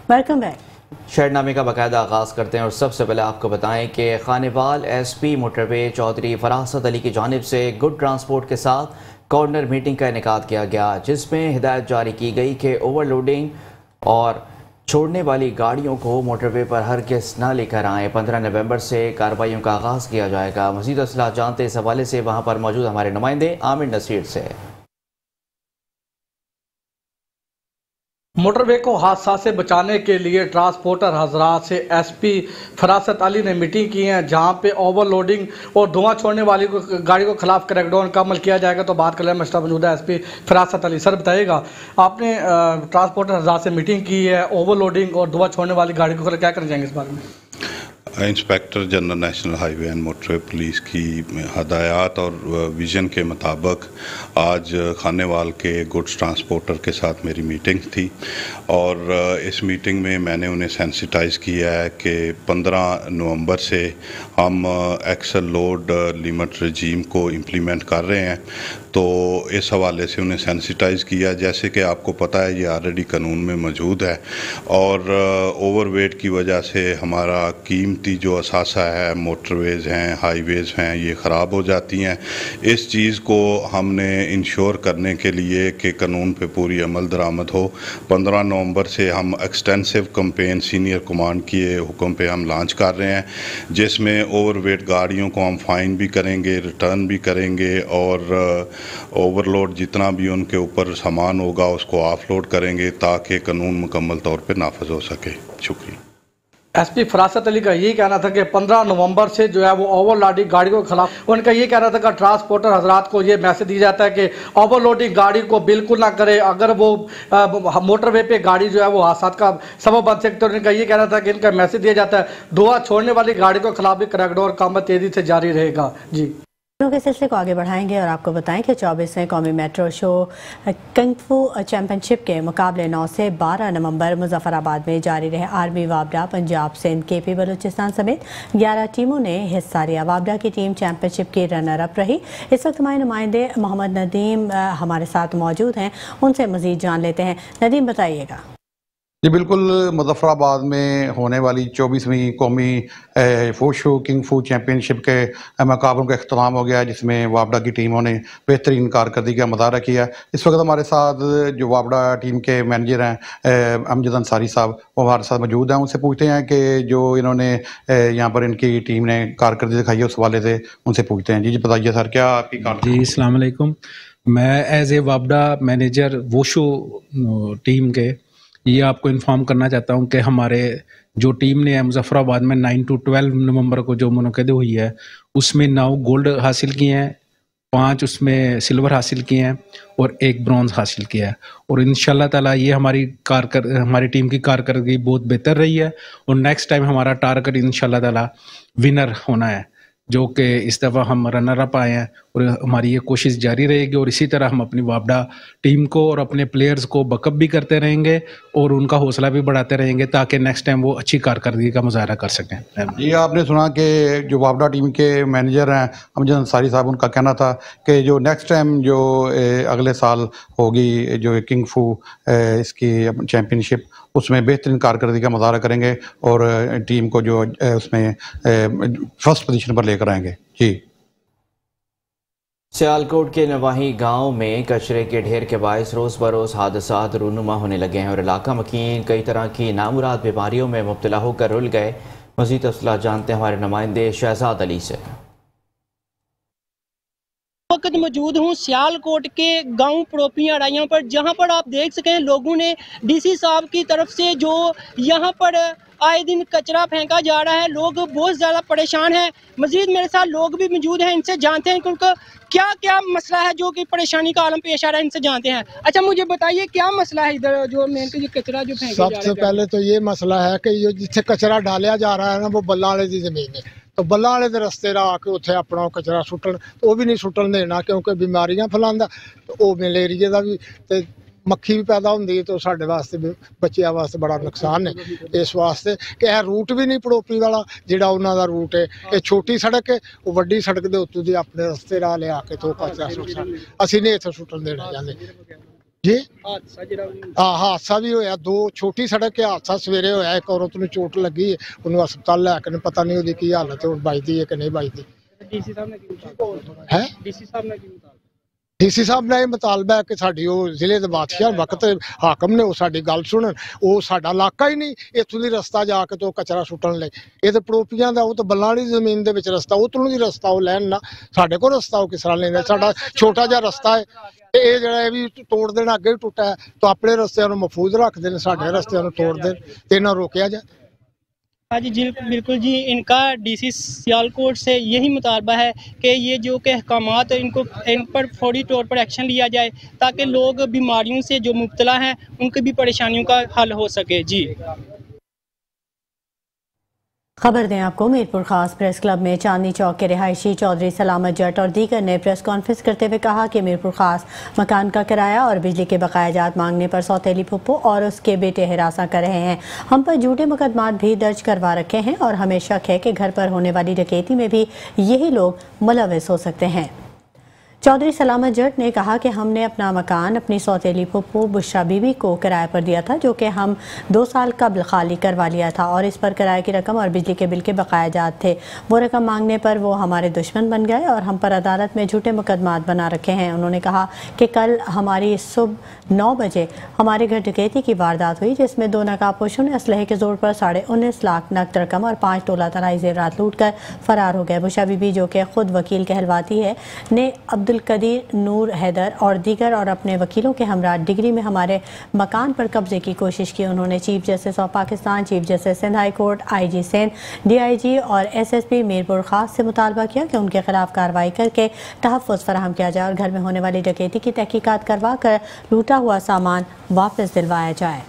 Welcome back. शेरनामे का बाकायदा आगाज़ करते हैं और सबसे पहले आपको बताएं कि खानेवाल SP मोटरवे चौधरी फरासत अली की जानिब से गुड ट्रांसपोर्ट के साथ कॉर्नर मीटिंग का इनेकाद किया गया, जिसमें हिदायत जारी की गई कि ओवरलोडिंग और छोड़ने वाली गाड़ियों को मोटरवे पर हरगिज़ न लेकर आएँ। 15 नवंबर से कार्रवाइयों का आगाज़ किया जाएगा। मज़ीद असला जानते इस हवाले से वहाँ पर मौजूद हमारे नुमाइंदे आमिर नसीर से। मोटरवे को हादसा से बचाने के लिए ट्रांसपोर्टर हजरात से SP फरासत अली ने मीटिंग की है, जहां पे ओवरलोडिंग और धुआं छोड़ने वाली गाड़ी को खिलाफ क्रैकडाउन का अमल किया जाएगा। तो बात कर लें मस्टर मौजूद है SP फरासत अली। सर बताइएगा, आपने ट्रांसपोर्टर हजरात से मीटिंग की है, ओवरलोडिंग और धुआं छोड़ने वाली गाड़ी को क्या करना चाहेंगे इस बारे में? Inspector general national highway and motorway police की हदायत और विज़न के मुताबिक आज खानेवाल के गुड्स ट्रांसपोर्टर के साथ मेरी मीटिंग थी और इस मीटिंग में मैंने उन्हें सेंसिटाइज़ किया है कि 15 नवंबर से हम एक्सल लोड लिमिट रजीम को इम्प्लीमेंट कर रहे हैं। तो इस हवाले से उन्हें सेंसिटाइज़ किया, जैसे कि आपको पता है ये ऑलरेडी कानून में मौजूद है और ओवरवेट की वजह से हमारा कीमती जो असासा है, मोटरवेज़ हैं, हाईवेज़ हैं, ये ख़राब हो जाती हैं। इस चीज़ को हमने इंश्योर करने के लिए कि कानून पे पूरी अमल दरामद हो, 15 नवंबर से हम एक्सटेंसिव कैंपेन सीनियर कमांड के हुक्म पे हम लॉन्च कर रहे हैं, जिसमें ओवरवेट गाड़ियों को हम फ़ाइन भी करेंगे, रिटर्न भी करेंगे और ओवरलोड जितना भी उनके ऊपर सामान होगा उसको ऑफलोड करेंगे ताकि कानून मुकम्मल तौर पे नाफज हो सके। शुक्रिया। SP फरासत अली का ये कहना था कि 15 नवंबर से जो है वो ओवरलोडिंग गाड़ी के खिलाफ, उनका ये कहना था कि ट्रांसपोर्टर हजरात को ये मैसेज दिया जाता है कि ओवरलोडिंग गाड़ी को बिल्कुल ना करे, अगर वो मोटरवे पे गाड़ी जो है वो हादसा का सबब बन सकते हैं। उनका ये कहना था कि इनका मैसेज दिया जाता है धुआं छोड़ने वाली गाड़ी के खिलाफ भी क्रैकडाउन का अमल तेजी से जारी रहेगा। जी के सिलसिले को आगे बढ़ाएंगे और आपको बताएं कि 24वें कौमी मेट्रो शो कंग फू चैंपियनशिप के मुकाबले 9 से 12 नवंबर मुजफ्फराबाद में जारी रहे। आर्मी वाबडा, पंजाब, सिंध, KP बलूचिस्तान समेत 11 टीमों ने हिस्सा लिया। वाबडा की टीम चैंपियनशिप की रनर अप रही। इस वक्त हमारे नुमाइंदे मोहम्मद नदीम हमारे साथ मौजूद हैं, उनसे मजीद जान लेते हैं। नदीम बताइएगा। जी बिल्कुल, मुजफ्फराबाद में होने वाली 24वीं कौमी वुशु किंग फू चैम्पियनशिप के मुकाबलों का अख्ताम हो गया, जिसमें वाबडा की टीमों ने बेहतरीन कारकर्दगी का मुजाहरा किया। इस वक्त हमारे साथ जो वाबडा टीम के मैनेजर हैं अमजद अंसारी साहब, वो हमारे साथ मौजूद हैं। उनसे पूछते हैं कि जो इन्होंने यहाँ पर इनकी टीम ने कारकर्दगी दिखाई है उस हवाले से उनसे पूछते हैं। जी बताइए सर, क्या आपकी जी अस्सलाम वालेकुम। मैं एज ए वाबडा मैनेजर वुशु टीम के ये आपको इन्फॉर्म करना चाहता हूँ कि हमारे जो टीम ने मुजफ्फराबाद में 9 to 12 नवंबर को जो मुनक़िद हुई है उसमें 9 गोल्ड हासिल किए हैं, 5 उसमें सिल्वर हासिल किए हैं और 1 ब्रॉन्ज हासिल किया है। और इंशाल्लाह ताला ये हमारी टीम की कारकर्दगी बहुत बेहतर रही है और नेक्स्ट टाइम हमारा टारगेट इंशाल्लाह ताला विनर होना है, जो कि इस दफ़ा हम रनर अप आए हैं और हमारी ये कोशिश जारी रहेगी और इसी तरह हम अपनी वाबडा टीम को और अपने प्लेयर्स को बकअप भी करते रहेंगे और उनका हौसला भी बढ़ाते रहेंगे ताकि नेक्स्ट टाइम वो अच्छी कारकर्दगी का मुजाहरा कर सकें। ये आपने सुना कि जो वाबडा टीम के मैनेजर हैं अमजद अंसारी साहब, उनका कहना था कि जो नेक्स्ट टाइम जो अगले साल होगी जो किंग फू इसकी चैम्पियनशिप, उसमें बेहतरीन कारकर्दगी का मुजाहरा करेंगे और टीम को जो उसमें फर्स्ट पोजीशन पर लेकर आएंगे। जी सियालकोट के नवाही गांव में कचरे के ढेर के बायस रोज़ बरोज़ हादसात रूनुमा होने लगे हैं और इलाका मकीन कई तरह की नामुराद बीमारियों में मुब्तला होकर रुल गए। मज़ीद तफसीलात जानते हैं हमारे नुमाइंदे शहजाद अली से। वक्त मौजूद हूँ सियालकोट के गांव पड़ोपियाँ अड़ाइयों पर, जहां पर आप देख सकें लोगों ने DC साहब की तरफ से जो यहां पर आए दिन कचरा फेंका जा रहा है, लोग बहुत ज़्यादा परेशान हैं। मजीद मेरे साथ लोग भी मौजूद हैं, इनसे जानते हैं कि उनका क्या क्या मसला है जो कि परेशानी का आलम पेश आ रहा है, इनसे जानते हैं। अच्छा मुझे बताइए क्या मसला है इधर जो मेन के कचरा जो फेंका जा रहा है? सबसे पहले तो ये मसला है कि ये जिथे कचरा डालिया जा रहा है ना वो बल्ला वाले की जमीन है, तो बल्ला वाले के रस्ते आके उत्थे अपना कचरा सुट्टन, तो वो भी नहीं सुट्टन देना क्योंकि बीमारियां फैलांदा, तो वो मलेरिया का भी ते मक्खी भी पैदा होंदी है, तो साढ़े वास्ते बच्चों वास्ते बड़ा नुकसान है। इस वास्ते कि यह रूट भी नहीं पड़ोपी वाला जिहड़ा उन्हां दा रूट है, ये छोटी सड़क है, वो वड्डी सड़क के उत्तों दी अपने रस्ते राह ले आके तो कचरा सुट्टन, असीं नहीं इत्थे सुट्टन देना चाहते। जी हादसा हादसा भी होया, 2 छोटी सड़क के हादसा सवेरे होया, एक औरत ਨੂੰ चोट लगी ਉਹਨੂੰ ਹਸਪਤਾਲ ਲੈ ਕੇ ਪਤਾ ਨਹੀਂ ਉਹਦੀ ਕੀ ਹਾਲਤ ਹੈ, ਬਚਦੀ ਹੈ ਕਿ ਨਹੀਂ ਬਚਦੀ। ਡੀਸੀ ਸਾਹਿਬ ਨੇ ਕੀ ਮੁਤਾਲਬਾ ਹੈ ਡੀਸੀ ਸਾਹਿਬ ਨੇ ਕੀ ਮੁਤਾਲਬਾ ਡੀਸੀ ਸਾਹਿਬ ਨੇ ਇਹ ਮੁਤਾਲਬਾ ਹੈ ਕਿ ਸਾਡੀ ਉਹ ਜ਼ਿਲ੍ਹੇ ਦੇ ਬਾਦਸ਼ਾਹ ਵਕਤ ਹਾਕਮ ਨੇ ਉਹ ਸਾਡੀ ਗੱਲ ਸੁਣਨ। ਉਹ ਸਾਡਾ ਇਲਾਕਾ ਹੀ ਨਹੀਂ, ਇੱਥੋਂ ਦੀ ਰਸਤਾ ਜਾ ਕੇ ਤੋਂ ਕਚਰਾ ਸੁੱਟਣ ਲਈ, ਇਹ ਤੇ ਪੜੋਪੀਆਂ ਦਾ, ਉਹ ਤਾਂ ਬੱਲਾਂ ਵਾਲੀ ਜ਼ਮੀਨ ਦੇ ਵਿੱਚ ਰਸਤਾ, ਉਧਰੋਂ ਦੀ ਰਸਤਾ ਉਹ ਲੈਣ ਨਾ, ਸਾਡੇ ਕੋਲ ਰਸਤਾ ਉਹ ਕਿਸ ਤਰ੍ਹਾਂ ਲੈਂਦੇ। ਸਾਡਾ ਛੋਟਾ ਜਿਹਾ ਰਸਤਾ ਹੈ, ਇਹ ਜਿਹੜਾ ਇਹ ਵੀ ਤੋੜ ਦੇਣਾ, ਅੱਗੇ ਵੀ ਟੁੱਟਾ ਹੈ, ਤਾਂ ਆਪਣੇ ਰਸਤਿਆਂ ਨੂੰ ਮਹਿਫੂਜ਼ ਰੱਖਦੇ ਨੇ, ਸਾਡੇ ਰਸਤਿਆਂ ਨੂੰ ਤੋੜ ਦੇਣ ਤੇ ਇਹਨਾਂ ਰੋਕਿਆ ਜਾਏ। हाँ जी बिल्कुल जी, इनका डीसी सियालकोट से यही मुतालबा है कि ये जो के अहकामात इन पर फौरी तौर पर एक्शन लिया जाए ताकि लोग बीमारियों से जो मुब्तला हैं उनकी भी परेशानियों का हल हो सके। जी खबर दें आपको, मीरपुर खास प्रेस क्लब में चांदनी चौक के रिहायशी चौधरी सलामत जट और दीगर ने प्रेस कॉन्फ्रेंस करते हुए कहा कि मीरपुर खास मकान का किराया और बिजली के बकायाजात मांगने पर सौतेली फुप्पो और उसके बेटे हिरासा कर रहे हैं। हम पर झूठे मुकदमात भी दर्ज करवा रखे हैं और हमें शक है कि घर पर होने वाली डकैती में भी यही लोग मुलविस हो सकते हैं। चौधरी सलामत जट ने कहा कि हमने अपना मकान अपनी सौतेली फुप्पो बुशरा बीबी को किराए पर दिया था, जो कि हम 2 साल कबल खाली करवा लिया था और इस पर किराए की रकम और बिजली के बिल के बकायाजात थे। वो रकम मांगने पर वो हमारे दुश्मन बन गए और हम पर अदालत में झूठे मुकदमात बना रखे हैं। उन्होंने कहा कि कल हमारी सुबह 9 बजे हमारे घर डकैती की वारदात हुई, जिसमें 2 नकाबपोशों ने असलहे के जोर पर 19.5 लाख नकद रकम और 5 तोला तराई जेवरात लूट कर फरार हो गए। बुशरा बीबी, जो कि खुद वकील कहलवाती है, ने अब्दुल कदीर, नूर हैदर और दीगर और अपने वकीलों के हमरा डिग्री में हमारे मकान पर कब्जे की कोशिश की। उन्होंने chief justice of Pakistan, chief justice Sindh high court, IG Sindh, DIG और SSP मीरपुर खास से मुतालबा किया कि उनके खिलाफ कार्रवाई करके तहफ़्फ़ुज़ फराहम किया जाए और घर में होने वाली डकैती की तहकीकात करवा कर लूटा हुआ सामान वापस दिलवाया जाए।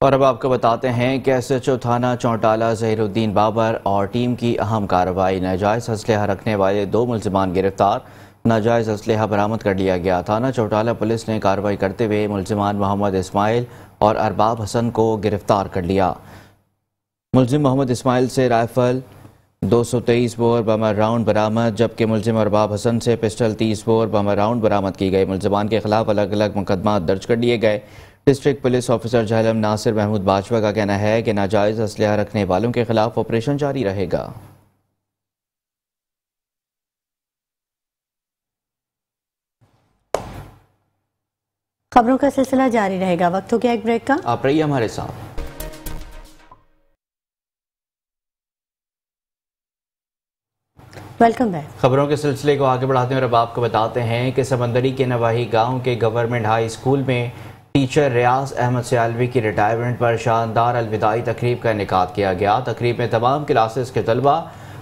और अब आपको बताते हैं कि SHO थाना चौटाला ज़हीरुद्दीन बाबर और टीम की अहम कार्रवाई। नाजायज़ असलहा रखने वाले 2 मुल्ज़िमान गिरफ्तार, नाजायज़ असलहा बरामद कर लिया गया। थाना चौटाला पुलिस ने कार्रवाई करते हुए मुल्ज़िमान मोहम्मद इस्माइल और अरबाब हसन को गिरफ्तार कर लिया। मुल्ज़िम मोहम्मद इस्माइल से राइफल 223 बोर बमर राउंड बरामद, जबकि मुल्ज़िम अरबाब हसन से पिस्टल 30 बोर बमर राउंड बरामद की गई। मुल्ज़िमान के खिलाफ अलग अलग मुकदमा दर्ज कर लिए गए। District police officer Jhelum Nasir Mahmood Bajwa का कहना है कि नाजायज़ असलहा रखने वालों के खिलाफ ऑपरेशन जारी रहेगा। खबरों का सिलसिला जारी रहेगा, वक्त हो गया एक ब्रेक का। आप रहिए हमारे साथ। Welcome back. खबरों के सिलसिले को आगे बढ़ाते हैं और अब आपको बताते हैं कि समंदरी के नवाही गांव के गवर्नमेंट हाई स्कूल में टीचर रियाज अहमद सियालवी की रिटायरमेंट पर शानदार अलविदाई तकरीब का इनेकाद किया गया। तकरीब में तमाम क्लासेस के तलबा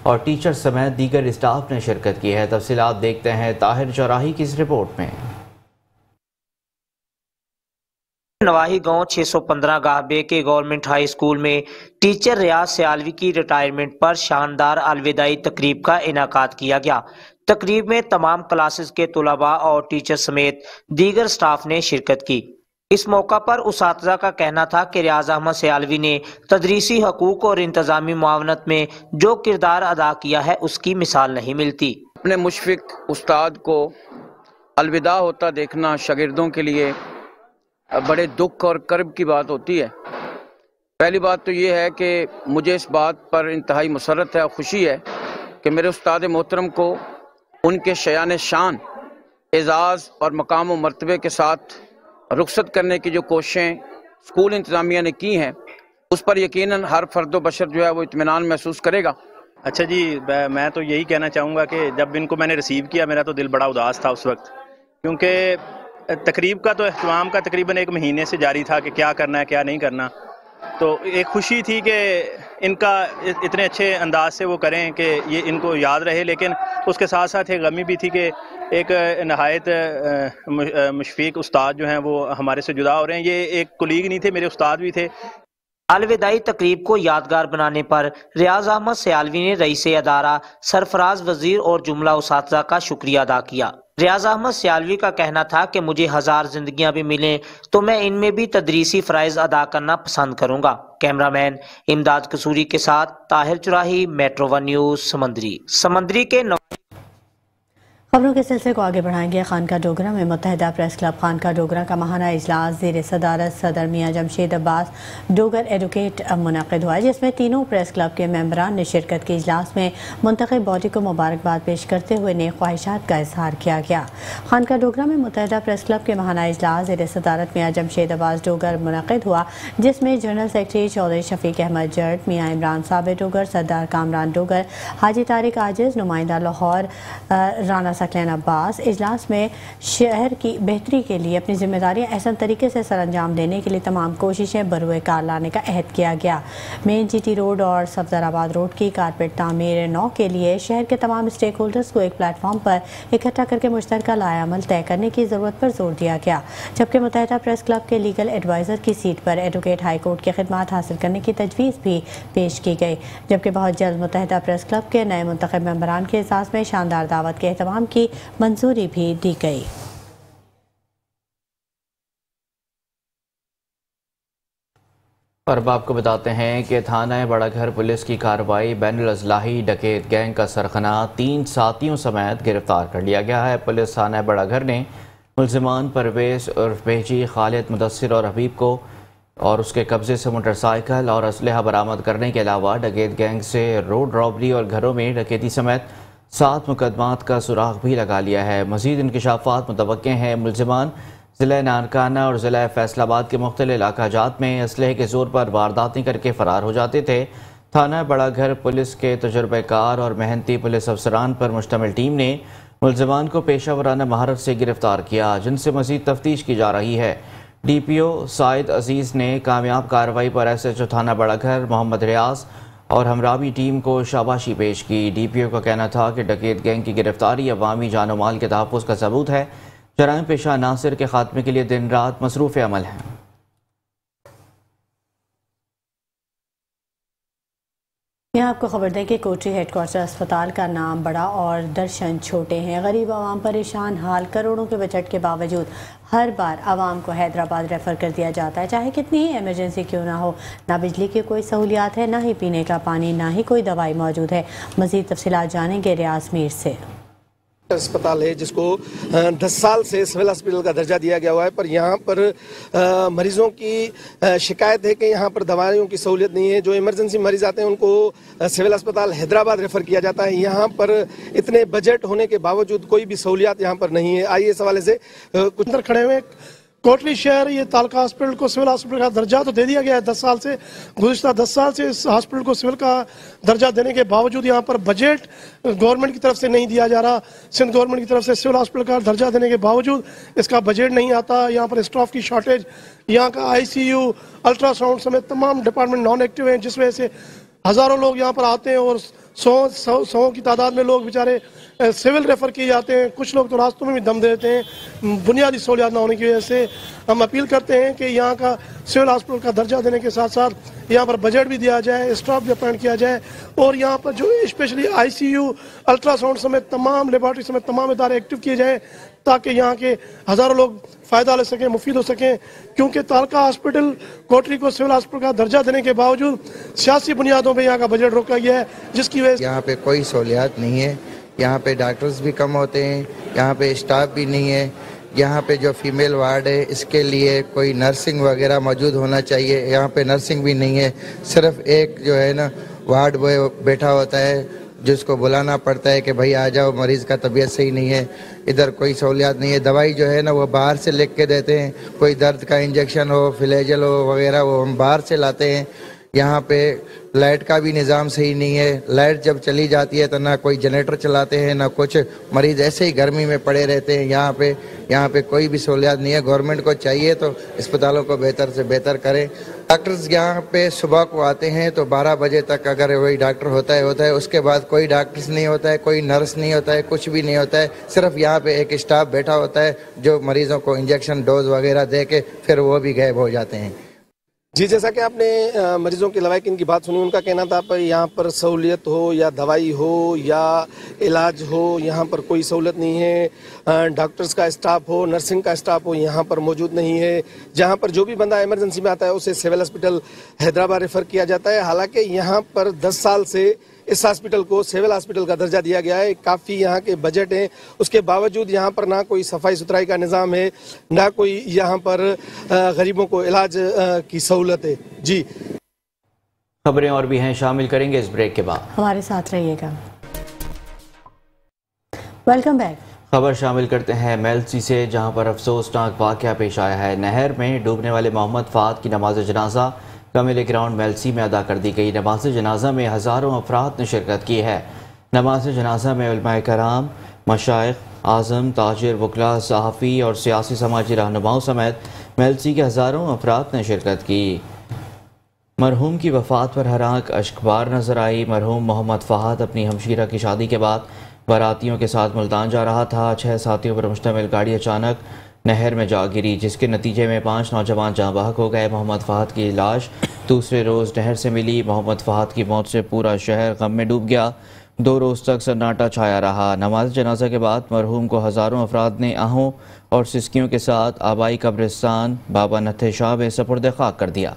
और टीचर समेत दीगर स्टाफ ने शिरकत की है। तफसीलात देखते हैं ताहिर चौराही की इस रिपोर्ट में। नवाही गांव 615 गाहबे के गवर्नमेंट हाई स्कूल में टीचर रियाज सियालवी की रिटायरमेंट पर शानदार अलविदाई तकरीब का इनेकाद किया गया। तकरीब में तमाम क्लासेस के तलबा और टीचर समेत दीगर स्टाफ ने शिरकत की। इस मौका पर उसातिज़ा का कहना था कि रियाज अहमद सियालवी ने तदरीसी हकूक और इंतजामी मुआवनत में जो किरदार अदा किया है उसकी मिसाल नहीं मिलती। अपने मुशफिक उस्ताद को अलविदा होता देखना शागिर्दों के लिए बड़े दुख और कर्ब की बात होती है। पहली बात तो ये है कि मुझे इस बात पर इंतहाई मुसरत है और ख़ुशी है कि मेरे उस्ताद मोहतरम को उनके शयान शान एजाज़ और मकाम व मर्तबे के साथ रुखसत करने की जो कोशिशें स्कूल इंतज़ामिया ने की हैं उस पर यकीनन हर फर्द व बशर जो है वो इत्मीनान महसूस करेगा। अच्छा जी, मैं तो यही कहना चाहूँगा कि जब इनको मैंने रिसीव किया मेरा तो दिल बड़ा उदास था उस वक्त, क्योंकि तकरीब का तो एहतमाम का तकरीबन 1 महीने से जारी था कि क्या करना है क्या नहीं करना। तो एक खुशी थी कि इनका इतने अच्छे अंदाज से वो करें कि ये इनको याद रहे, लेकिन उसके साथ साथ एक गमी भी थी कि एक नहायत मुशफिक उस्ताद जो हैं वो हमारे से जुदा हो रहे हैं। ये एक कुलीग नहीं थे, मेरे उस्ताद भी थे। अलविदाई तकरीब को यादगार बनाने पर रियाज अहमद सियालवी ने रईस अदारा, सरफराज वजीर और जुमला उसातिज़ा का शुक्रिया अदा किया। रियाज अहमद सियालवी का कहना था कि मुझे 1000 जिंदगियां भी मिलें तो मैं इनमें भी तदरीसी फ़राइज़ अदा करना पसंद करूंगा। कैमरामैन इमदाद कसूरी के साथ ताहिर चुराही, मेट्रो वन न्यूज़, समंदरी के खबरों के सिलसिले को आगे बढ़ाएंगे। खानका डोगरा में मुत्तहिदा प्रेस क्लब खानका डोगरा का माहाना इजलास ज़ेर सदारत सदर मियाँ जमशेद अब्बास डोगर एडवोकेट मुनक़िद हुआ, जिसमें तीनों प्रेस क्लब के मेंबरान ने शिरकत की। इजलास में मुंतखब बॉडी को मुबारकबाद पेश करते हुए नेक ख्वाहिशात का इजहार किया गया। खानका डोगरा में मुत्तहिदा प्रेस क्लब के माहाना इजलास ज़ेर सदारत मियाँ जमशेद अब्बास डोगर मुनक़िद हुआ, जिसमें जनरल सेक्रेटरी चौधरी शफीक अहमद जट, मियाँ इमरान साबिर डोगर, सरदार कामरान डोगर, हाजी तारिक आजिज, नुमाइंदा लाहौर राना सकलैन अब्बास इजलास में शहर की बेहतरी के लिए अपनी जिम्मेदारियां अहसन तरीके से सरअंजाम देने के लिए तमाम कोशिशें बरूए कार लाने का अहद किया गया। मेन जीटी रोड और सफदराबाद रोड की कारपेट तामीर 9 के लिए शहर के तमाम स्टेक होल्डर्स को एक प्लेटफॉर्म पर इकट्ठा करके मुश्तरका लाएअमल तय करने की ज़रूरत पर जोर दिया गया। जबकि मुत्तहिदा प्रेस क्लब के लीगल एडवाइज़र की सीट पर एडवोकेट हाई कोर्ट की खिदमत हासिल करने की तजवीज़ भी पेश की गई। जबकि बहुत जल्द मुत्तहिदा प्रेस क्लब के नए मुंतखब मेंबरान के इजलास में शानदार दावत के एहतमाम की मंजूरी भी दी गई। और अब आपको बताते हैं कि थाना बड़ा घर पुलिस की कार्रवाई बैनुल अज़लाही डकैत गैंग का सरगना 3 साथियों समेत गिरफ्तार कर लिया गया है। पुलिस थाना बड़ा घर ने मुल्ज़िमान परवेज़ उर्फ बेजी, खालिद, मुदस्सिर और हबीब को और उसके कब्जे से मोटरसाइकिल और असलहा बरामद करने के अलावा डकैत गैंग से रोड रॉबरी और घरों में डकैती समेत 7 मुकदमात का सुराग भी लगा लिया है। मज़ीद इंकशाफात मुतवक्के हैं। मुल्ज़िमान ज़िला नानकाना और ज़िला फैसलाबाद के मुख्तलिफ इलाकाजात में असलहे के ज़ोर पर वारदातें करके फ़रार हो जाते थे। थाना बड़ा घर पुलिस के तजुर्बेकार और मेहनती पुलिस अफसरान पर मुश्तमिल टीम ने मुल्ज़िमान को पेशा वराना महारत से गिरफ्तार किया, जिनसे मज़ीद तफ्तीश की जा रही है। DPO साइद अजीज़ ने कामयाब कार्रवाई पर SHO थाना बड़ा घर मोहम्मद रियाज और हमरावी टीम को शाबाशी पेश की। DPO का कहना था कि डकैत गैंग की गिरफ्तारी अवामी जानो माल के तहफ़्फ़ुज़ का सबूत है। जराइम पेशा नासिर के खात्मे के लिए दिन रात मसरूफ़ अमल है। यहाँ आपको खबर दें कि कोटरी हेडक्वार्टर अस्पताल का नाम बड़ा और दर्शन छोटे हैं। गरीब आवाम परेशान हाल, करोड़ों के बजट के बावजूद हर बार आवाम को हैदराबाद रेफ़र कर दिया जाता है, चाहे कितनी ही इमरजेंसी क्यों ना हो। ना बिजली की कोई सहूलियात है, ना ही पीने का पानी, ना ही कोई दवाई मौजूद है। मज़ीद तफसीलात जानेंगे रियाज मीर से। अस्पताल है जिसको 10 साल से सिविल हॉस्पिटल का दर्जा दिया गया हुआ है, पर यहाँ पर मरीजों की शिकायत है कि यहाँ पर दवाइयों की सहूलियत नहीं है। जो इमरजेंसी मरीज आते हैं उनको सिविल अस्पताल हैदराबाद रेफर किया जाता है। यहाँ पर इतने बजट होने के बावजूद कोई भी सहूलियात यहाँ पर नहीं है। आइए इस हवाले से कुछ अंदर खड़े हुए। कोटली शहर ये तालका हॉस्पिटल को सिविल हॉस्पिटल का दर्जा तो दे दिया गया है 10 साल से। गुज़िश्ता 10 साल से इस हॉस्पिटल को सिविल का दर्जा देने के बावजूद यहाँ पर बजट गवर्नमेंट की तरफ से नहीं दिया जा रहा। सिंध गवर्नमेंट की तरफ से सिविल हॉस्पिटल का दर्जा देने के बावजूद इसका बजट नहीं आता। यहाँ पर स्टाफ की शॉर्टेज, यहाँ का ICU, अल्ट्रासाउंड समेत तमाम डिपार्टमेंट नॉन एक्टिव हैं, जिस वजह से हज़ारों लोग यहाँ पर आते हैं और सौ की तादाद में लोग बेचारे सिविल रेफ़र किए जाते हैं। कुछ लोग तो रास्तों में भी दम देते हैं बुनियादी सहूलियात ना होने की वजह से। हम अपील करते हैं कि यहाँ का सिविल हॉस्पिटल का दर्जा देने के साथ साथ यहाँ पर बजट भी दिया जाए, स्टाफ भी अपॉइंट किया जाए और यहाँ पर जो स्पेशली ICU, अल्ट्रासाउंड समेत तमाम लेबॉर्ट्री समेत तमाम इदारे एक्टिव किए जाएँ, ताकि यहाँ के हज़ारों लोग फ़ायदा ले सकें, मुफीद हो सकें। क्योंकि तालका हॉस्पिटल कोटरी को सिविल हॉस्पिटल का दर्जा देने के बावजूद सियासी बुनियादों पर यहाँ का बजट रोका गया है, जिसकी वजह से यहाँ पे कोई सहूलियात नहीं है। यहाँ पे डॉक्टर्स भी कम होते हैं, यहाँ पे स्टाफ भी नहीं है। यहाँ पे जो फीमेल वार्ड है इसके लिए कोई नर्सिंग वगैरह मौजूद होना चाहिए, यहाँ पे नर्सिंग भी नहीं है। सिर्फ एक जो है ना वार्ड बॉय बैठा होता है जिसको बुलाना पड़ता है कि भाई आ जाओ, मरीज़ का तबीयत सही नहीं है। इधर कोई सहूलियात नहीं है। दवाई जो है ना वो बाहर से लिख के देते हैं, कोई दर्द का इंजेक्शन हो, फ्लैजल हो वगैरह वो हम बाहर से लाते हैं। यहाँ पे लाइट का भी निज़ाम सही नहीं है। लाइट जब चली जाती है तो ना कोई जनरेटर चलाते हैं ना कुछ, मरीज़ ऐसे ही गर्मी में पड़े रहते हैं। यहाँ पे कोई भी सहूलियात नहीं है। गवर्नमेंट को चाहिए तो अस्पतालों को बेहतर से बेहतर करें। डॉक्टर्स यहाँ पे सुबह को आते हैं तो 12 बजे तक अगर वही डॉक्टर होता है, उसके बाद कोई डॉक्टर्स नहीं होता है, कोई नर्स नहीं होता है, कुछ भी नहीं होता है। सिर्फ यहाँ पे एक स्टाफ बैठा होता है जो मरीज़ों को इंजेक्शन डोज वगैरह दे के फिर वो भी गायब हो जाते हैं। जी, जैसा कि आपने मरीजों के लवाकिन की बात सुनी, उनका कहना था पर यहाँ पर सहूलियत हो या दवाई हो या इलाज हो, यहाँ पर कोई सहूलत नहीं है। डॉक्टर्स का स्टाफ हो, नर्सिंग का स्टाफ हो, यहाँ पर मौजूद नहीं है। जहाँ पर जो भी बंदा इमरजेंसी में आता है उसे सिविल हॉस्पिटल हैदराबाद रेफर किया जाता है। हालांकि यहाँ पर 10 साल से इस हॉस्पिटल को सिविल हॉस्पिटल का दर्जा दिया गया है। काफ़ी यहाँ के बजट हैं, उसके बावजूद यहाँ पर ना कोई सफाई सुथराई का निज़ाम है, ना कोई यहाँ पर गरीबों को इलाज की सहूलत है। जी, खबरें और भी हैं, शामिल करेंगे इस ब्रेक के बाद। हमारे साथ रहिएगा। Welcome back. खबर शामिल करते हैं मेलसी से, जहां पर अफसोसनाक वाक़या पेश आया है। नहर में डूबने वाले मोहम्मद फ़ाद की नमाज जनाजा कमिल ग्राउंड मेलसी में अदा कर दी गई। नमाज जनाजा में हज़ारों अफराद ने शिरकत की है। नमाज जनाजा में उलमाए कराम, मशाइख, आज़म, ताजिर, वकला, सहाफ़ी और सियासी समाजी रहनुमाओं समेत मेलसी के हज़ारों अफराद ने शिरकत की। मरहूम की वफ़ात पर हराक अश्कबार नजर आई। मरहूम मोहम्मद फ़हाद अपनी हमशीरा की शादी के बाद बारातियों के साथ मुल्तान जा रहा था। 6 साथियों पर मुश्तमिल गाड़ी अचानक नहर में जा गिरी, जिसके नतीजे में 5 नौजवान जाँ बहक हो गए। मोहम्मद फ़हाद की लाश दूसरे रोज़ नहर से मिली। मोहम्मद फ़हाद की मौत से पूरा शहर गम में डूब गया। 2 रोज़ तक सन्नाटा छाया रहा। नमाज जनाजा के बाद मरहूम को हज़ारों अफराद ने आहों और सिसकियों के साथ आबाई कब्रिस्तान बाबा नत्थे शाह में सपुर्द खाक कर दिया।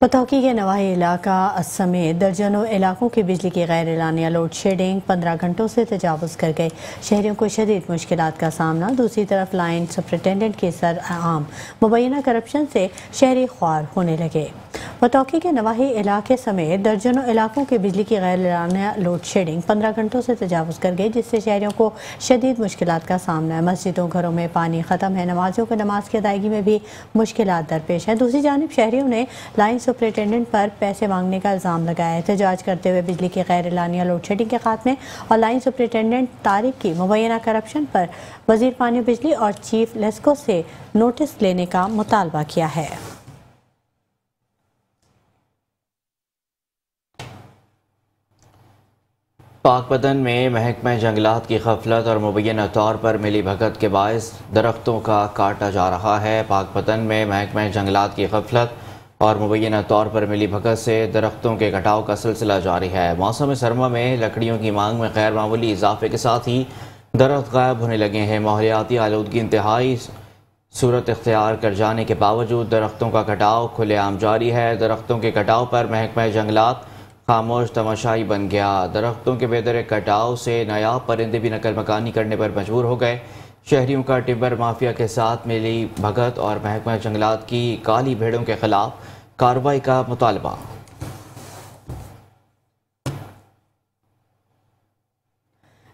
पतौकी के नवाही इलाका समेत दर्जनों इलाकों की बिजली की गैर एलानिया लोड शेडिंग 15 घंटों से तजावुज़ कर गई। शहरियों को शदीद मुश्किलात का सामना। दूसरी तरफ लाइन सुपरिटेंडेंट के सर आम मुबैना करप्शन से शहरी ख्वार होने लगे। पतौकी के नवाही इलाके समेत दर्जनों इलाकों की बिजली की गैर एलानिया लोड शेडिंग 15 घंटों से तजावुज़ कर गई, जिससे शहरियों को शदीद मुश्किलात का सामना है। मस्जिदों घरों में पानी ख़त्म है। नमाजियों को नमाज की अदायगी में भी मुश्किलात दरपेश है। दूसरी जानिब शहरियों ने लाइन सुपरिटेंडेंट पर पैसे मांगने का इल्ज़ाम लगाया। एहतजाज करते हुए बिजली की गैर एलानिया लोड शेडिंग के खात्मे और लाइन सुपरिटेंडेंट तारिक की मुबैना करप्शन पर वज़ीर पानी बिजली और चीफ लेस्को से नोटिस लेने का मुतालबा किया है। पाकपतन में महकमा जंगलात की गफलत और मुबैना तौर पर मिली भगत के बायस दरख्तों का काटा जा रहा है। पाकपतन में महकमा जंगलात की गफलत और मुबैना तौर पर मिली भगत से दरख्तों के कटाव का सिलसिला जारी है। मौसम सरमा में लकड़ियों की मांग में गैर मामूली इजाफे के साथ ही दरख्त गायब होने लगे हैं। माहौलियाती आलूदगी इंतहाई सूरत इख्तियार कर जाने के बावजूद दरख्तों का कटाव खुलेआम जारी है। दरख्तों के कटाव पर महकमा जंगलात खामोश तमाशाई बन गया। दरख्तों के बेदर कटाव से नायाब परिंदे भी नकल मकानी करने पर मजबूर हो गए। शहरियों का टिम्बर माफिया के साथ मिली भगत और महकमा जंगलात की काली भेड़ों के खिलाफ कार्रवाई का मुतालबा।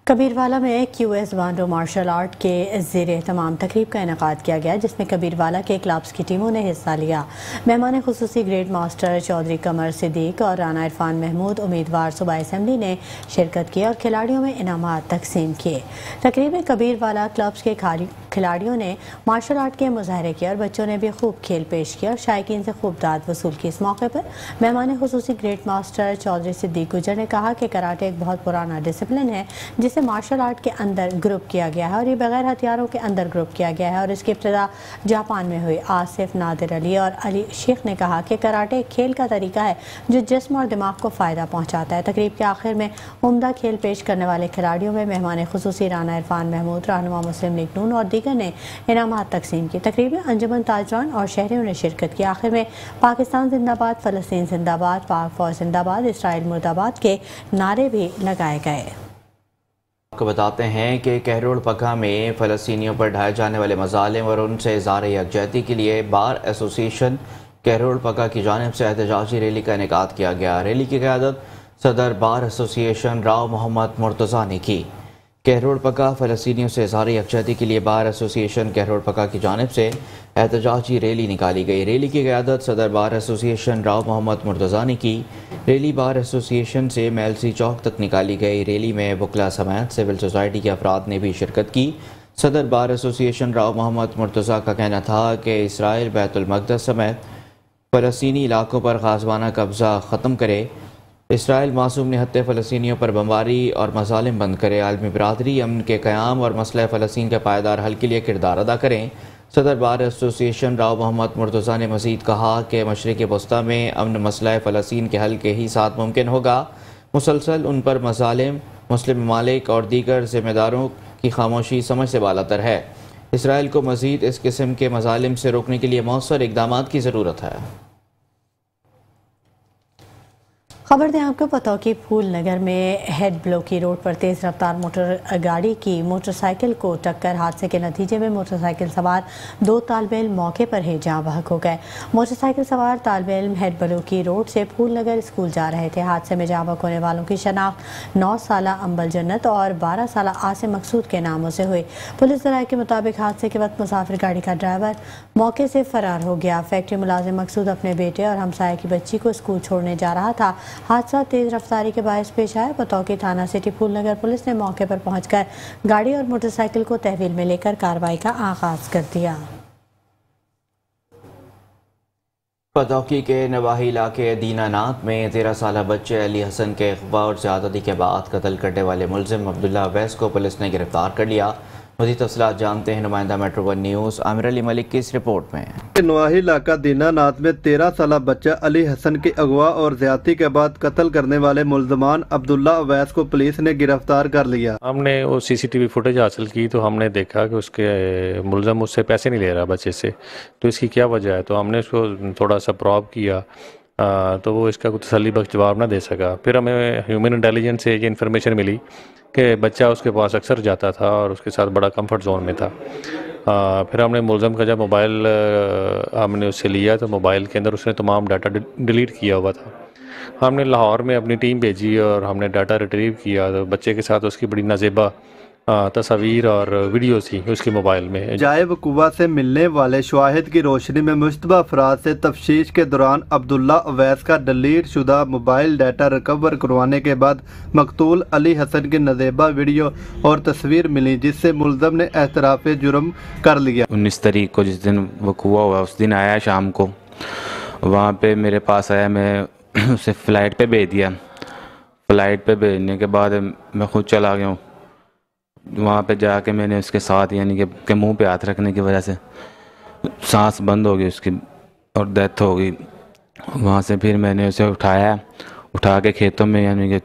कबीरवाला में QS वांडो मार्शल आर्ट के ज़ेर एहतमाम तकरीब का इनेकाद किया गया, जिसमें कबीरवाला के क्लब्स की टीमों ने हिस्सा लिया। मेहमान खुसूसी ग्रेड मास्टर चौधरी कमर सिद्दीक और राना इरफान महमूद उम्मीदवार सूबा असम्बली ने शिरकत की और खिलाड़ियों में इनामात तकसीम किए। तकरीब में कबीरवाला क्लब्स के खिलाड़ियों ने मार्शल आर्ट के मुजाहरे किए और बच्चों ने भी खूब खेल पेश किया और शायकीन से खूब दाद वसूल की। इस मौके पर मेहमान खुसूसी ग्रेड मास्टर चौधरी सिद्दीक गुजर ने कहा कि कराटे एक बहुत पुराना डिसिप्लिन है, जिसे मार्शल आर्ट के अंदर ग्रुप किया गया है और ये बगैर हथियारों के अंदर ग्रुप किया गया है और इसकी इब्तिदा जापान में हुई। आसिफ, नादिर अली और अली शेख ने कहा कि कराटे एक खेल का तरीका है जो जिस्म और दिमाग को फ़ायदा पहुंचाता है। तकरीब के आखिर में उम्दा खेल पेश करने वाले खिलाड़ियों में मेहमान खुसूसी राना इरफान महमूद, रहनुमा मुस्लिम लीग नून और दीगर ने इनामात तकसीम की। तकरीब में अंजुमन ताजरान और शहरियों ने शिरकत की। आखिर में पाकिस्तान जिंदाबाद, फ़लस्तीन जिंदाबाद, पाक फौज जिंदाबाद, इसराइल मुर्दाबाद के नारे भी लगाए गए। आपको बताते हैं कि कहरोड़ पका में फ़लस्तीनियों पर ढाए जाने वाले मज़ालिम और उनसे इज़हार यकजहती के लिए बार एसोसिएशन कहरोड़ पका की जानिब से एहतजाजी रैली का इनेकाद किया गया। रैली की क़यादत सदर बार एसोसिएशन राव मोहम्मद मुर्तज़ा ने की। कहरोड़ पका फ़लस्तीनियों से इज़हार यकजहती के लिए बार एसोसिएशन कहरोड़ पका की जानिब से एहतजाजी रैली निकाली गई। रैली की क़यादत सदर बार एसोसिएशन राव मोहम्मद मुर्तज़ा ने की। रैली बार एसोसिएशन से मेलसी चौक तक निकाली गई। रैली में वकला समेत सिविल सोसाइटी के अफराद ने भी शिरकत की। सदर बार एसोसिएशन राव मोहम्मद मुर्तज़ा का कहना था कि इसराइल बैतुल मक़दस समेत फ़लस्तीनी इलाकों पर ग़ाज़वाना कब्ज़ा ख़त्म करे। इसराइल मासूम निहत्ते फ़लस्तीनियों पर बमबारी और मज़ालिम बंद करे। आलमी बरादरी अमन के क़याम और मसला फ़लस्तीन के पायदार हल के लिए किरदार अदा करें। सदर बार एसोसिएशन राव मोहम्मद मुर्तज़ा ने मज़ीद कहा कि मशरिक़ वस्ता में अमन मसला फ़लस्तीन के हल के ही साथ मुमकिन होगा। मुसलसल उन पर मज़ालिम मुस्लिम ममालिक और दीगर ज़िम्मेदारों की खामोशी समझ से बालातर है। इसराइल को मज़ीद इस किस्म के मज़ालिम से रोकने के लिए मौसर इक़दामात की ज़रूरत है। खबर दें आपको पतौकी फूल नगर में हेड ब्लॉकी रोड पर तेज़ रफ्तार मोटर गाड़ी की मोटरसाइकिल को टक्कर हादसे के नतीजे में मोटरसाइकिल सवार 2 तालिब इल्म मौके पर ही जाँ बहक हो गए। मोटरसाइकिल सवार तालिब इल्म हेड ब्लॉकी रोड से फूल नगर स्कूल जा रहे थे। हादसे में जाँ बहक होने वालों की शनाख्त 9 साला अंबल जन्नत और 12 साला आसिम मकसूद के नामों से हुई। पुलिस ज़राए के मुताबिक हादसे के वक्त मुसाफिर गाड़ी का ड्राइवर मौके से फरार हो गया। फैक्ट्री मुलाजिम मकसूद अपने बेटे और हमसाये की बच्ची को स्कूल छोड़ने जा रहा था। हादसा तेज रफ्तारी के बायस पेश आया। पतौकी थाना सिटी फूल नगर पुलिस ने मौके पर पहुंचकर गाड़ी और मोटरसाइकिल को तहवील में लेकर कार्रवाई का आगाज कर दिया। पतौकी के नवाही इलाके दीनानाथ में 13 साला बच्चे अली हसन के अगवा और ज़्यादती के बाद कत्ल करने वाले मुलजिम अब्दुल्ला अवैस को पुलिस ने गिरफ्तार कर लिया। मज़ीद तफसीलात जानते हैं नुमाइंदा मेट्रो 1 न्यूज़ आमिर अली मलिक की इस रिपोर्ट में। नवाही इलाका दीनानाथ में 13 साला बच्चा अली हसन के अगवा और ज्यादती के बाद कत्ल करने वाले मुल्ज़मान अब्दुल्ला अवैस को पुलिस ने गिरफ्तार कर लिया। हमने वो CCTV फुटेज हासिल की तो हमने देखा कि उसके मुल्ज़म उससे पैसे नहीं ले रहा बच्चे से, तो इसकी क्या वजह है। तो हमने उसको थोड़ा सा प्रॉब किया तो वो इसका कोई तसल्ली बख्श जवाब ना दे सका। फिर हमें ह्यूमन इंटेलिजेंस से ये इन्फॉर्मेशन मिली कि बच्चा उसके पास अक्सर जाता था और उसके साथ बड़ा कंफर्ट जोन में था। फिर हमने मुल्ज़म का जब मोबाइल हमने उससे लिया तो मोबाइल के अंदर उसने तमाम डाटा डिलीट किया हुआ था। हमने लाहौर में अपनी टीम भेजी और हमने डाटा रिट्रीव किया तो बच्चे के साथ उसकी बड़ी नाज़ेबा तस्वीर और वीडियो थी उसके मोबाइल में। जाए वकुआ से मिलने वाले शवाहिद की रोशनी में मुश्तबा अफराद से तफ्तीश के दौरान अब्दुल्ला अवैस का डिलीट शुदा मोबाइल डाटा रिकवर करवाने के बाद मकतूल अली हसन की नज़ेबा वीडियो और तस्वीर मिली, जिससे मुल्ज़म ने एतराफ़ जुर्म कर लिया। 19 तारीख को जिस दिन वकुआ हुआ उस दिन आया शाम को, वहाँ पे मेरे पास आया, मैं उसे फ़्लाइट पे भेज दिया। फ़्लाइट पे भेजने के बाद मैं खुद चला गया हूँ। वहाँ पे जाके मैंने उसके साथ यानी कि मुंह पे हाथ रखने की वजह से सांस बंद हो गई उसकी और डेथ हो गई। वहाँ से फिर मैंने उसे उठा के खेतों में यानी कि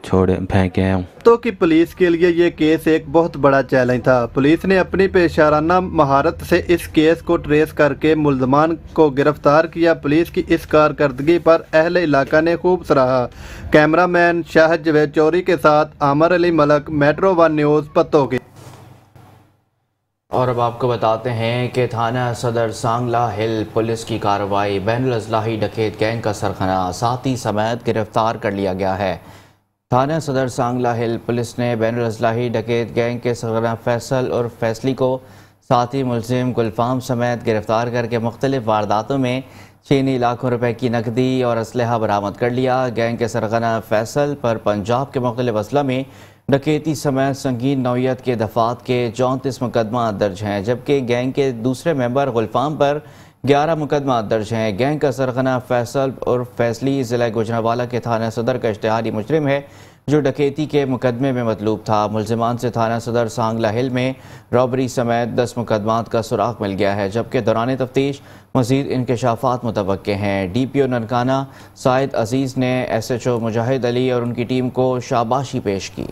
फेंके आया हूँ। तो कि पुलिस के लिए ये केस एक बहुत बड़ा चैलेंज था। पुलिस ने अपनी पेशाराना महारत से इस केस को ट्रेस करके मुल्ज़मान को गिरफ्तार किया। पुलिस की इस कारकर्दगी पर अहले इलाका ने खूब सराहा। कैमरामैन शाहिद जवेद चौरी के साथ आमिर अली मलिक, मेट्रो 1 न्यूज़, पतौकी। और अब आपको बताते हैं कि थाना सदर सांगला हिल पुलिस की कार्रवाई, बैनुल अज़लाही डकैत गैंग का सरगना साथी समेत गिरफ्तार कर लिया गया है। थाना सदर सांगला हिल पुलिस ने बैनुल अज़लाही डकैत गैंग के सरगना फैसल और फैसली को साथी मुलजिम गुलफाम समेत गिरफ्तार करके मुख्तलिफ वारदातों में 6 लाख रुपए की नकदी और असलहा बरामद कर लिया। गैंग के सरगना फैसल पर पंजाब के मुख्तलिफ अजला में डकैती समेत संगीन नौयत के दफात के 34 मुकदमा दर्ज हैं, जबकि गैंग के दूसरे मेंबर गुलफाम पर 11 मुकदमा दर्ज हैं। गैंग का सरगना फैसल और फैसली ज़िला गुजरांवाला के थाना सदर का इश्तिहारी मुजरिम है जो डकैती के मुकदमे में मतलूब था। मुल्ज़िमान से थाना सदर सांगला हिल में रॉबरी समेत 10 मुकदमात का सुराग मिल गया है, जबकि दौरान तफ्तीश मज़ीद इंकशाफात मुतवक्के हैं। DPO ननकाना साइद अजीज़ ने SHO मुजाहिद अली और उनकी टीम को शाबाशी पेश की।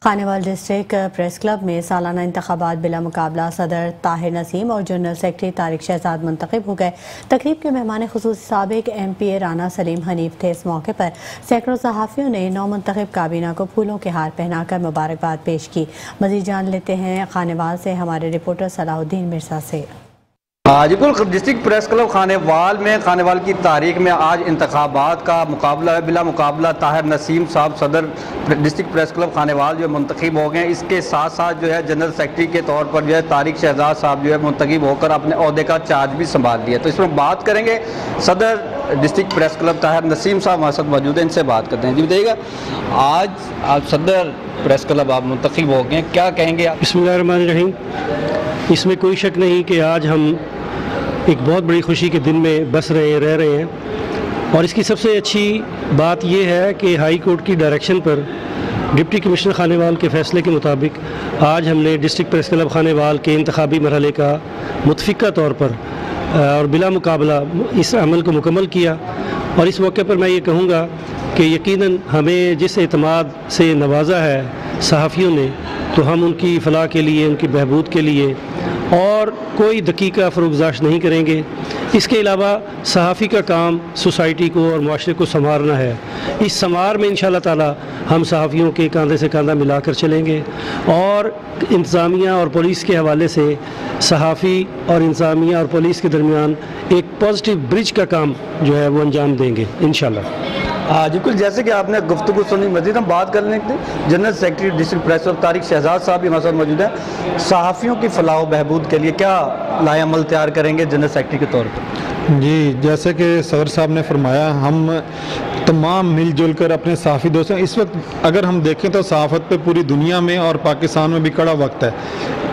खानेवाल डिस्ट्रिक्ट प्रेस क्लब में सालाना इंतखाबात बिला मुकाबला सदर ताहिर नसीम और जनरल सेक्रेटरी तारिक शहजाद मुंतखब हो गए। तकरीब के मेहमान खुसूस साबिक MPA राना सलीम हनीफ थे। इस मौके पर सैकड़ों सहाफ़ियों ने नौ मुंतखब काबीना को फूलों के हार पहनाकर मुबारकबाद पेश की। मज़ीद जान लेते हैं खानेवाल से हमारे रिपोर्टर सलाहुद्दीन मिर्जा से। Hajipur district press club Khanewal में खानेवाल की तारीख में आज इंतखाबात का मुकाबला है। बिला मुकाबला ताहिर नसीम साहब सदर डिस्ट्रिक्ट प्रेस क्लब खानेवाल जो मुंतखब हो गए। इसके साथ साथ जो है जनरल सेक्रेटरी के तौर पर जो है तारिक शहजाद साहब जो है मुंतखब होकर अपने ओहदे का चार्ज भी संभाल लिया। तो इसमें बात करेंगे सदर district press club Tahir Naseem साहब हमारे साथ मौजूद हैं, इनसे बात करते हैं। जी बताइएगा, आज आप सदर प्रेस क्लब आप मुंतखब हो गए, क्या कहेंगे आप? बिस्मिल्लाहिर्रहमानिर्रहीम। इसमें कोई शक नहीं कि आज हम एक बहुत बड़ी खुशी के दिन में रह रहे हैं और इसकी सबसे अच्छी बात यह है कि हाई कोर्ट की डायरेक्शन पर डिप्टी कमिश्नर खानेवाल के फ़ैसले के मुताबिक आज हमने डिस्ट्रिक्ट प्रेस क्लब खानेवाल के इंतखाबी मरहले का मुतफ़िका तौर पर और बिला मुकाबला इस अमल को मुकम्मल किया। और इस मौके पर मैं ये कहूँगा कि यकीनन हमें जिस एतमाद से नवाजा है सहाफ़ियों ने, तो हम उनकी फ़लाह के लिए, उनकी बहबूद के लिए और कोई दकीका फ़रोग़ नहीं करेंगे। इसके अलावा सहाफ़ी का काम सोसाइटी को और माशरे को संवारना है। इस संवार में इंशाअल्लाह ताला हम सहाफ़ियों के कंधे से कंधा मिलाकर चलेंगे और इंतज़ामिया और पुलिस के हवाले से सहाफ़ी और इंतज़ामिया और पुलिस के दरमियान एक पॉजिटिव ब्रिज का काम जो है वो अंजाम देंगे इंशाअल्लाह। बिल्कुल, जैसे कि आपने गुफ्तगू सुनी, मज़ीद हम बात कर लेंगे। General secretary district press club Tariq Shahzad sahab भी हमारे साथ मौजूद हैं। सहाफ़ियों की फ़लाह बहबूद के लिए क्या लाएअमल तैयार करेंगे जनरल सेक्रेटरी के तौर पर? जी, जैसे कि सदर साहब ने फरमाया, हम तमाम मिलजुल कर अपने सहाफ़ी दोस्तों, इस वक्त अगर हम देखें तो सहाफ़त पे पूरी दुनिया में और पाकिस्तान में भी कड़ा वक्त है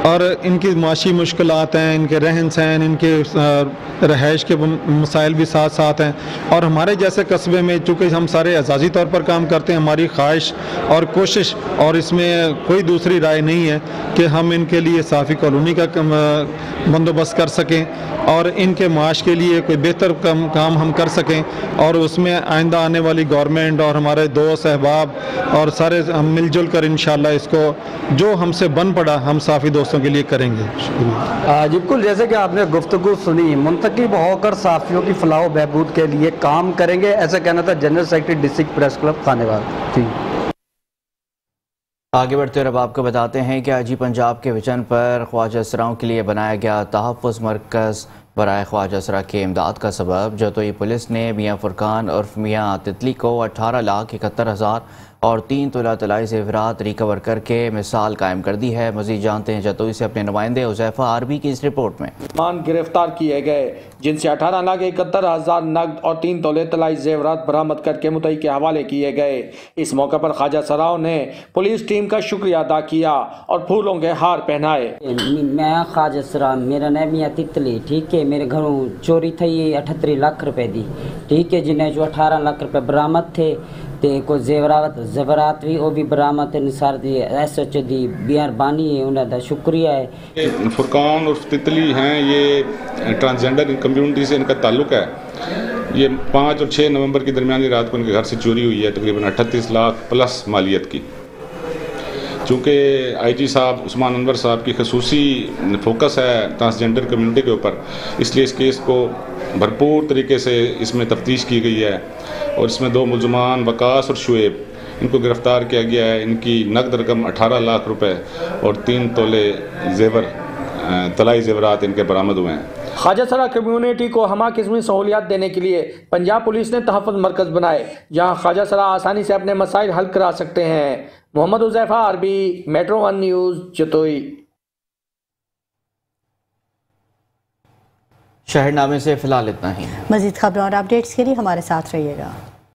और इनकी माशी मुश्किलात हैं, इनके रहन सहन, इनके रहाइश के मसाइल भी साथ साथ हैं। और हमारे जैसे कस्बे में चूँकि हम सारे एजाज़ी तौर पर काम करते हैं, हमारी ख्वाहिश और कोशिश और इसमें कोई दूसरी राय नहीं है कि हम इनके लिए सहाफ़ी कॉलोनी का बंदोबस्त कर सकें और इनके माश के लिए कोई बेहतर काम हम कर सकें और उसमें आइंदा आने वाली गवर्नमेंट और हमारे दोस्त अहबाब और सारे हम मिलजुल कर इंशाअल्लाह इसको जो हमसे बन पड़ा हम सहाफ़ी दोस्तों के लिए करेंगे। बिल्कुल, जैसे कि आपने गुफ्तगू सुनी, मुंतकिब होकर सहाफ़ियों की फ़लाह व बहबूद के लिए काम करेंगे, ऐसा कहना था general secretary district press club Khanewal. जी, आगे बढ़ते हुए अब आपको बताते हैं कि आज ही पंजाब के विजन पर ख्वाजा असराओं के लिए बनाया गया तहफ़्फ़ुज़ मरकज़ बराए ख्वाजा असरा की इमदाद का सबब जतोई पुलिस ने मियाँ फुरकान उर्फ मियाँ तितली को 18,71,000 और 3 तोला तलाई ज़ेवरात रिकवर करके मिसाल कायम कर दी है। मज़ीद जानते हैं जतोई से अपने नुमाइंदे हुज़ैफ़ा आरबी की इस रिपोर्ट में। मान गिरफ्तार किए गए जिनसे 18,71,000 नकद और 3 तोले तलाई ज़ेवरात बरामद करके मुतई के हवाले किए गए। इस मौके पर ख्वाजा सराओं ने पुलिस टीम का शुक्रिया अदा किया और फूलों के हार पहनाए। मैं ख्वाजा सरा, मेरा नाम मियाँ तितली, ठीक है। मेरे घरों चोरी थी 38 लाख रुपए दी, ठीक है, जिन्हें जो 18 लाख रुपए बरामद थे ते को ज़ेवरात भी वो भी बरामद निसार दी। SHO दी मेहरबानी है, उन्हें शुक्रिया है। फुरकान और तितली हैं, ये ट्रांसजेंडर कम्युनिटी से इनका ताल्लुक़ है। ये 5 और 6 नवंबर की दरमियानी रात को इनके घर से चोरी हुई है तकरीबन 38 लाख प्लस मालियत की। चूँकि IG साहब उस्मान अनवर साहब की खसूसी फोकस है ट्रांसजेंडर कम्युनिटी के ऊपर, इसलिए इस केस को भरपूर तरीके से इसमें तफ्तीश की गई है और इसमें 2 मुलजमान वकास और शुएब इनको गिरफ़्तार किया गया है। इनकी नकद रकम 18 लाख रुपए और 3 तोले तलाई ज़ेवरात इनके बरामद हुए हैं। ख्वाजा सरा कम्युनिटी को हमा किस्मी सहूलियात देने के लिए पंजाब पुलिस ने तहफ़्फ़ुज़ मरकज़ बनाए जहां ख्वाजा सरा आसानी से अपने मसाइल हल करा सकते हैं। मोहम्मद हुज़ैफ़ा आरबी, मेट्रो 1 न्यूज़, जतोई। शहरनामे से फिलहाल इतना ही। मज़ीद खबरों और अपडेट्स के लिए हमारे साथ रहिएगा।